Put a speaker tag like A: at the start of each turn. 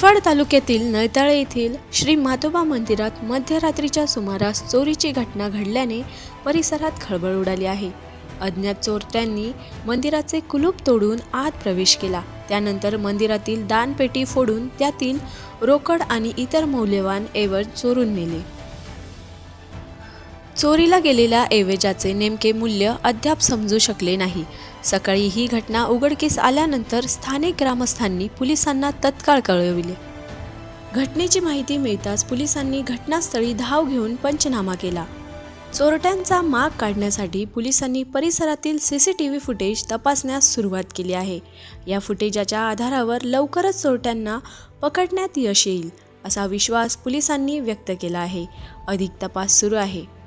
A: निफाड तालुक्यातील नैताळे येथील श्री मातोबा मंदिरात मध्यरात्रीच्या सुमारास चोरीची घटना घडल्याने परिसरात खळबळ उडाली आहे। अज्ञात चोरट्यांनी मंदिराचे कुलूप तोडून आत प्रवेश केला। त्यानंतर मंदिरातील दानपेटी फोडून त्यातील रोकड आणि इतर मौल्यवान ऐवज चोरून नेले। चोरीला गेलेल्या ऐवजाचे नेमके मूल्य अद्याप समजू शकले नाही। सकाळी ही घटना उघडकीस आल्यानंतर स्थानिक ग्रामस्थांनी पोलिसांना तत्काळ कळविले। घटनेची माहिती मिळताच पोलिसांनी घटनास्थळी धाव घेऊन पंचनामा केला। चोरट्यांचा माग काढण्यासाठी पोलिसांनी परिसरातील सीसीटीव्ही फुटेज तपासण्यास सुरुवात केली आहे। या फुटेजच्या आधारावर लवकरच चोरट्यांना पकडण्यात यश येईल असा विश्वास पोलिसांनी व्यक्त केला आहे। अधिक तपास सुरू आहे।